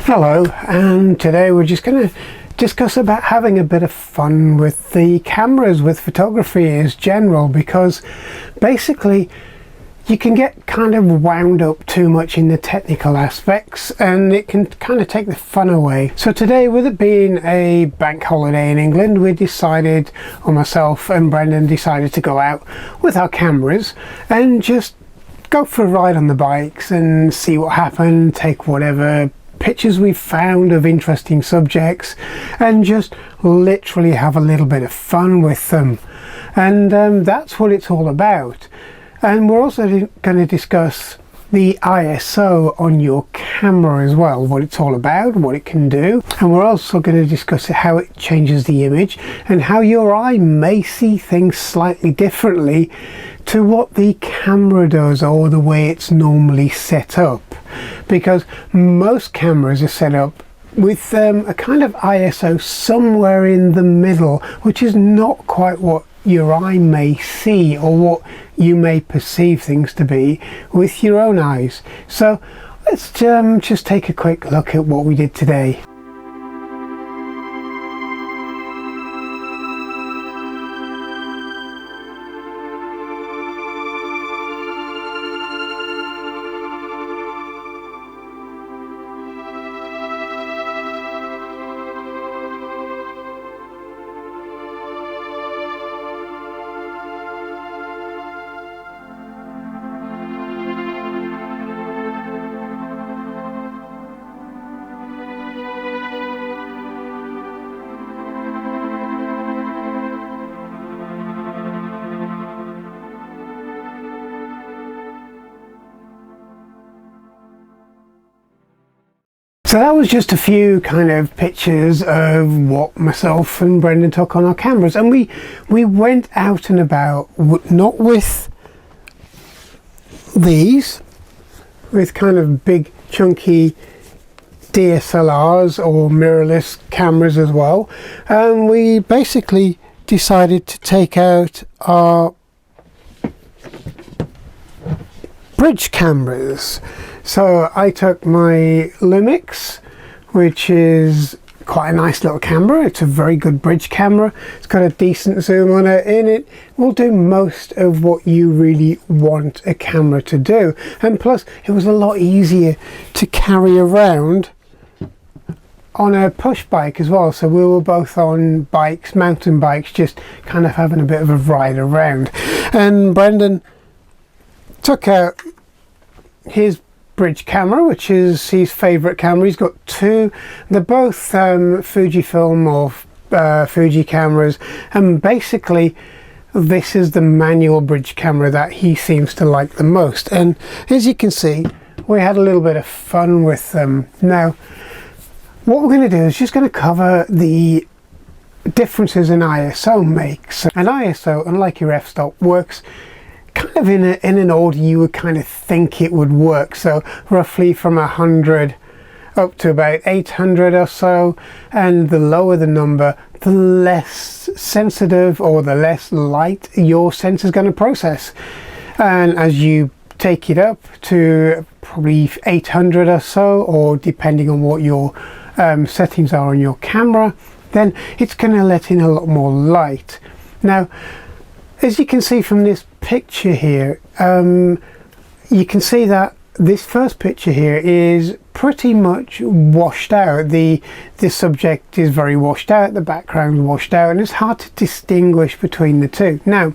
Hello, and today we're just going to discuss about having a bit of fun with the cameras, with photography as general, because basically you can get kind of wound up too much in the technical aspects and it can kind of take the fun away. So today, with it being a bank holiday in England, we decided, or myself and Brendan decided, to go out with our cameras and just go for a ride on the bikes and see what happened, take whatever pictures we've found of interesting subjects and just literally have a little bit of fun with them. And that's what it's all about. And we're also going to discuss the ISO on your camera as well, what it's all about, what it can do. And we're also going to discuss how it changes the image and how your eye may see things slightly differently to what the camera does or the way it's normally set up. Because most cameras are set up with a kind of ISO somewhere in the middle, which is not quite what your eye may see or what you may perceive things to be with your own eyes. So let's just take a quick look at what we did today. So that was just a few kind of pictures of what myself and Brendan took on our cameras, and we went out and about, not with these, with kind of big chunky DSLRs or mirrorless cameras as well. And we basically decided to take out our bridge cameras. So I took my Lumix, which is quite a nice little camera. It's a very good bridge camera. It's got a decent zoom on it, and it will do most of what you really want a camera to do. And plus, it was a lot easier to carry around on a push bike as well. So we were both on bikes, mountain bikes, just kind of having a bit of a ride around. And Brendan took out his bridge camera, which is his favorite camera. He's got two. They're both Fujifilm or Fuji cameras, and basically this is the manual bridge camera that he seems to like the most. And as you can see, we had a little bit of fun with them. Now what we're going to do is just going to cover the differences in ISO makes. And ISO, unlike your f-stop, works kind of in an order you would kind of think it would work. So roughly from 100 up to about 800 or so, and the lower the number, the less sensitive or the less light your sensor is going to process. And as you take it up to probably 800 or so, or depending on what your settings are on your camera, then it's going to let in a lot more light. Now, as you can see from this picture here, you can see that this first picture here is pretty much washed out. The subject is very washed out, the background washed out, and it's hard to distinguish between the two. Now,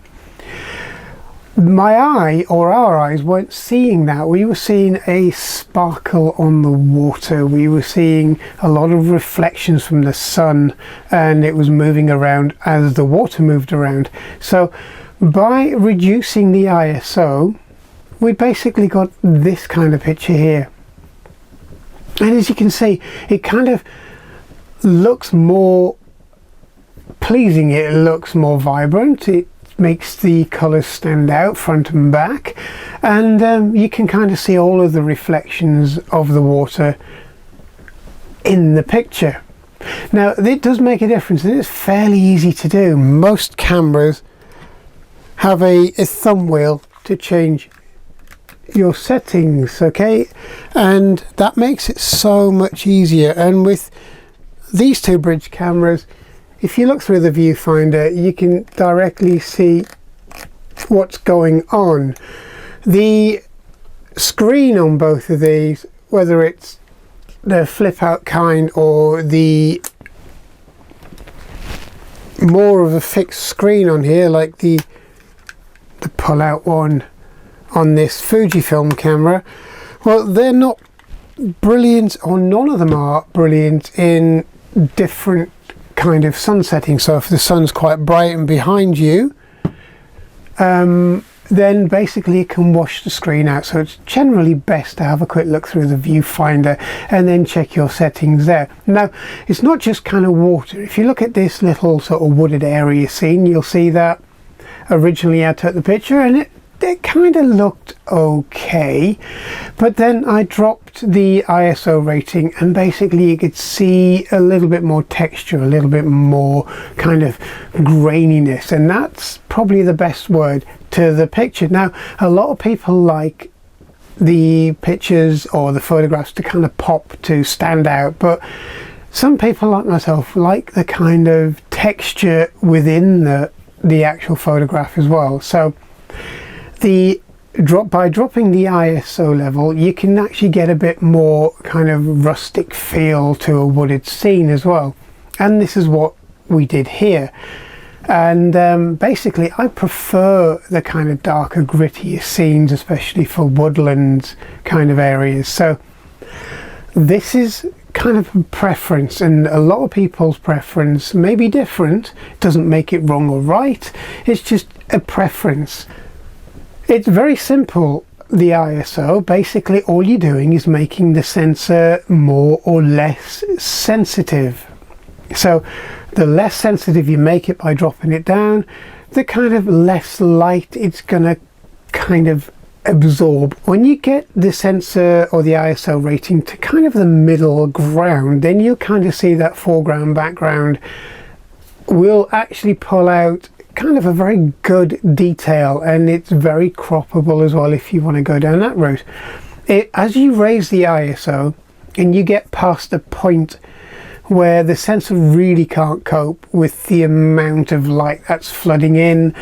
my eye, or our eyes, weren't seeing that. We were seeing a sparkle on the water. We were seeing a lot of reflections from the sun, and it was moving around as the water moved around. So by reducing the ISO, we basically got this kind of picture here. And as you can see, it kind of looks more pleasing. It looks more vibrant. It makes the colours stand out front and back, and you can kind of see all of the reflections of the water in the picture. Now it does make a difference, and it's fairly easy to do. Most cameras have a thumb wheel to change your settings, okay, and that makes it so much easier. And with these two bridge cameras, if you look through the viewfinder, you can directly see what's going on. The screen on both of these, whether it's the flip out kind or the more of a fixed screen on here, like the pull out one on this Fujifilm camera, well, they're not brilliant, or none of them are brilliant in different kind of sun settings. So if the sun's quite bright and behind you, then basically it can wash the screen out. So it's generally best to have a quick look through the viewfinder and then check your settings there. Now, it's not just kind of water. If you look at this little sort of wooded area scene, you'll see that originally I took the picture and it kind of looked okay, but then I dropped the ISO rating and basically you could see a little bit more texture, a little bit more kind of graininess, and that's probably the best word to the picture. Now, a lot of people like the pictures or the photographs to kind of pop, to stand out, but some people like myself like the kind of texture within the actual photograph as well. So by dropping the ISO level, you can actually get a bit more kind of rustic feel to a wooded scene as well, and this is what we did here. And basically I prefer the kind of darker, grittier scenes, especially for woodland kind of areas. So this is kind of a preference, and a lot of people's preference may be different. It doesn't make it wrong or right, it's just a preference. It's very simple, the ISO. Basically all you're doing is making the sensor more or less sensitive. So the less sensitive you make it by dropping it down, the kind of less light it's gonna kind of absorb. When you get the sensor or the ISO rating to kind of the middle ground, then you'll kind of see that foreground background will actually pull out kind of a very good detail, and it's very croppable as well if you want to go down that route. As you raise the ISO and you get past the point where the sensor really can't cope with the amount of light that's flooding in,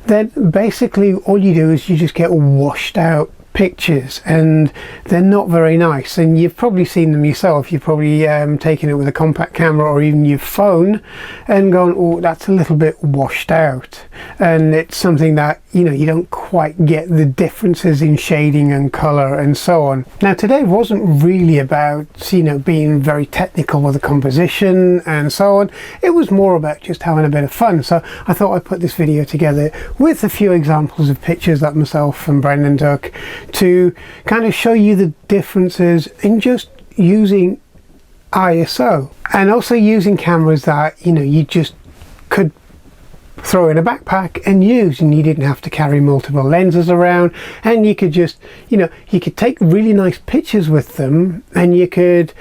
then basically all you do is you just get washed out pictures, and they're not very nice. And you've probably seen them yourself. You've probably taken it with a compact camera or even your phone and gone, oh, that's a little bit washed out, and it's something that, you know, you don't quite get the differences in shading and color and so on. Now, today wasn't really about, you know, being very technical with the composition and so on. It was more about just having a bit of fun. So I thought I'd put this video together with a few examples of pictures that myself and Brendan took to kind of show you the differences in just using ISO, and also using cameras that, you know, you just could throw in a backpack and use, and you didn't have to carry multiple lenses around, and you could just, you know, you could take really nice pictures with them, and you could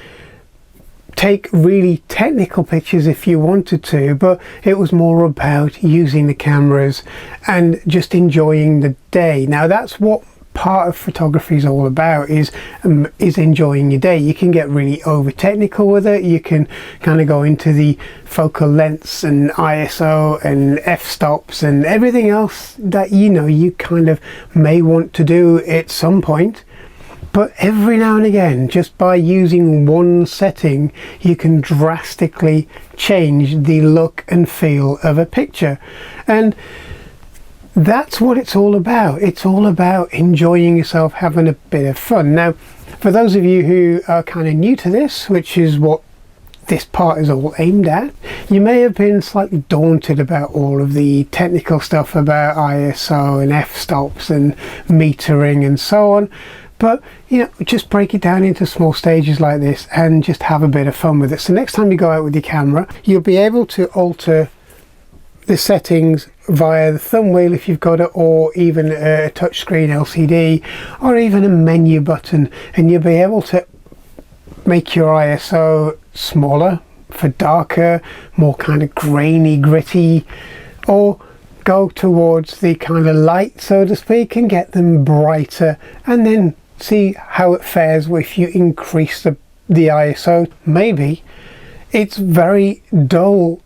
take really technical pictures if you wanted to, but it was more about using the cameras and just enjoying the day. Now, that's what part of photography is all about, is enjoying your day. You can get really over technical with it. You can kind of go into the focal lengths and ISO and f-stops and everything else that, you know, you kind of may want to do at some point. But every now and again, just by using one setting, you can drastically change the look and feel of a picture. And that's what it's all about. It's all about enjoying yourself, having a bit of fun. Now, for those of you who are kind of new to this, which is what this part is all aimed at, you may have been slightly daunted about all of the technical stuff about ISO and f-stops and metering and so on. But, you know, just break it down into small stages like this and just have a bit of fun with it. So next time you go out with your camera, you'll be able to alter the settings via the thumb wheel if you've got it, or even a touchscreen LCD, or even a menu button, and you'll be able to make your ISO smaller for darker, more kind of grainy, gritty, or go towards the kind of light, so to speak, and get them brighter, and then see how it fares if you increase the ISO. Maybe it's very dull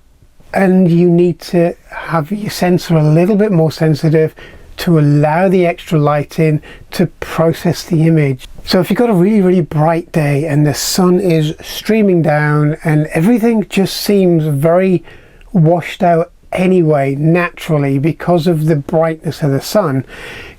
and you need to have your sensor a little bit more sensitive to allow the extra light in to process the image. So if you've got a really bright day and the sun is streaming down and everything just seems very washed out anyway, naturally, because of the brightness of the sun,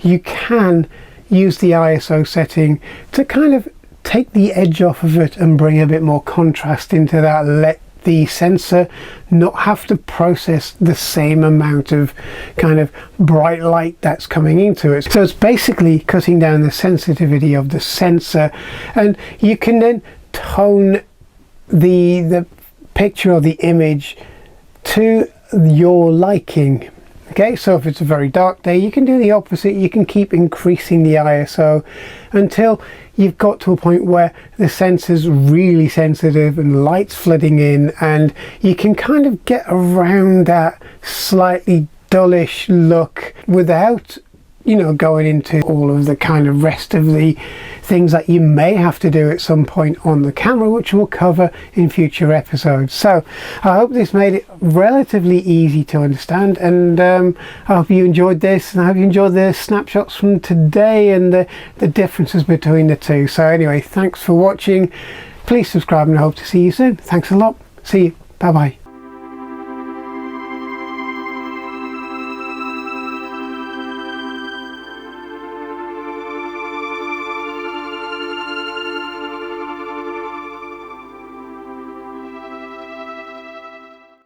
you can use the ISO setting to kind of take the edge off of it and bring a bit more contrast into that. Let the sensor not have to process the same amount of kind of bright light that's coming into it. So it's basically cutting down the sensitivity of the sensor, and you can then tone the picture or the image to your liking. Okay, so if it's a very dark day, you can do the opposite. You can keep increasing the ISO until you've got to a point where the sensor's really sensitive and light's flooding in, and you can kind of get around that slightly dullish look without, you know, going into all of the kind of rest of the things that you may have to do at some point on the camera, which we'll cover in future episodes. So I hope this made it relatively easy to understand, and I hope you enjoyed this, and I hope you enjoyed the snapshots from today and the differences between the two. So anyway, thanks for watching. Please subscribe and I hope to see you soon. Thanks a lot. See you. Bye bye.